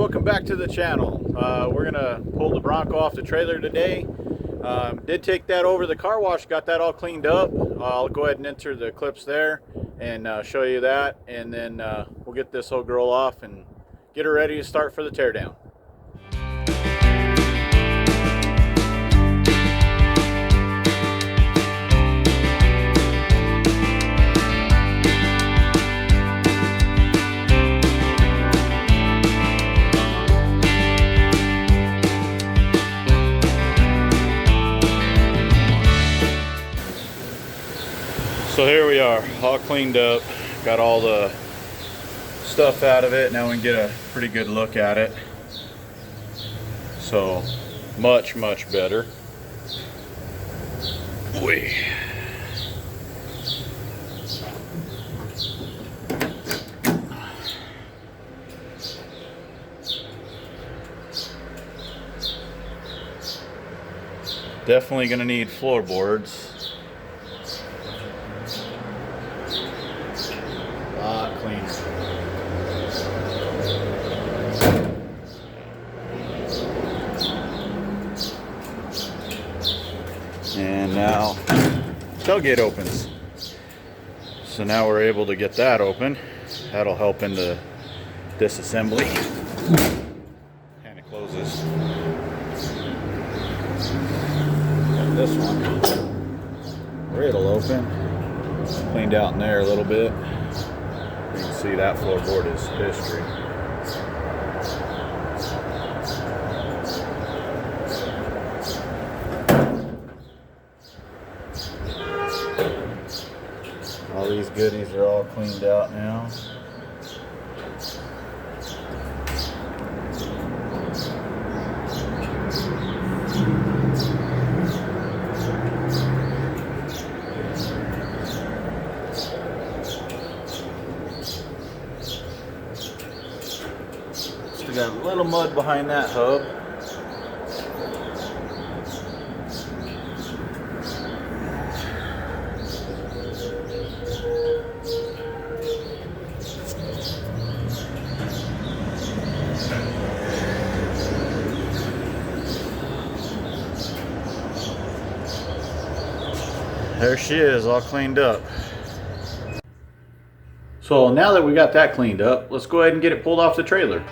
welcome back to the channel. We're gonna pull the Bronco off the trailer today. Did take that over the car wash, got that all cleaned up. I'll go ahead and enter the clips there and show you that, and then we'll get this whole girl off and get her ready to start for the teardown. So here we are, all cleaned up, got all the stuff out of it. Now we can get a pretty good look at it. So much better. Whee. Definitely gonna need floorboards. Cleaner. And now tailgate opens. So now we're able to get that open. That'll help in the disassembly. And it closes. Got this one. It'll open. Cleaned out in there a little bit. You can see that floorboard is history. All these goodies are all cleaned out now. Still got a little mud behind that hub. There she is, all cleaned up. So now that we got that cleaned up, let's go ahead and get it pulled off the trailer.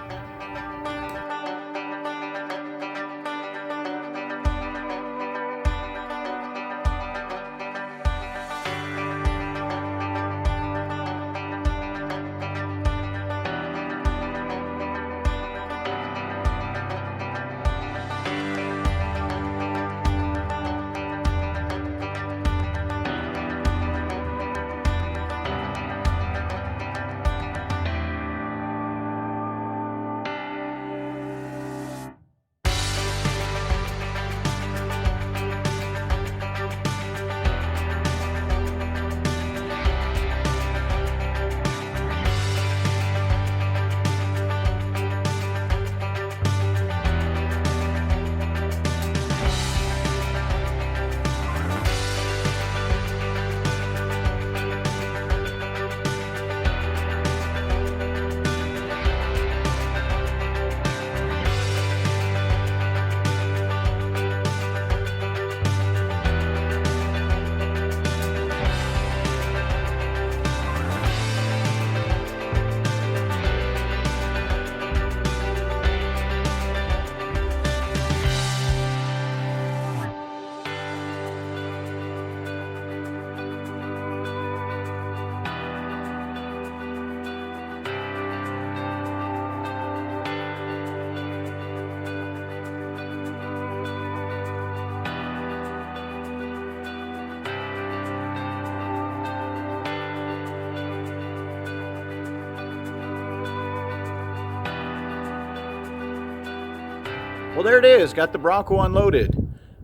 Well, there it is, got the Bronco unloaded.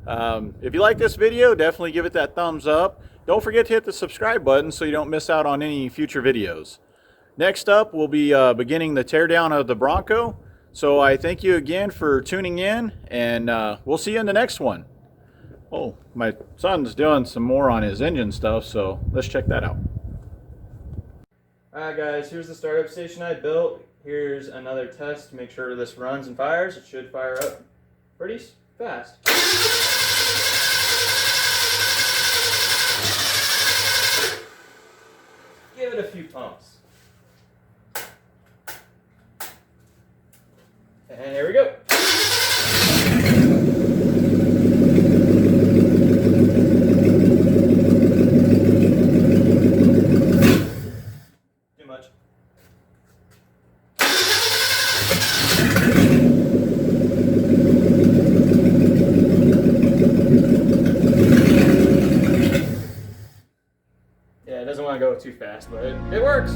If you like this video, definitely give it that thumbs up. Don't forget to hit the subscribe button so you don't miss out on any future videos. Next up, we'll be beginning the teardown of the Bronco. So I thank you again for tuning in, and we'll see you in the next one. Oh, my son's doing some more on his engine stuff, so let's check that out. Alright guys, here's the startup station I built. Here's another test to make sure this runs and fires. It should fire up pretty fast. Give it a few pumps. And here we go. Too much. Yeah, it doesn't want to go too fast, but it works.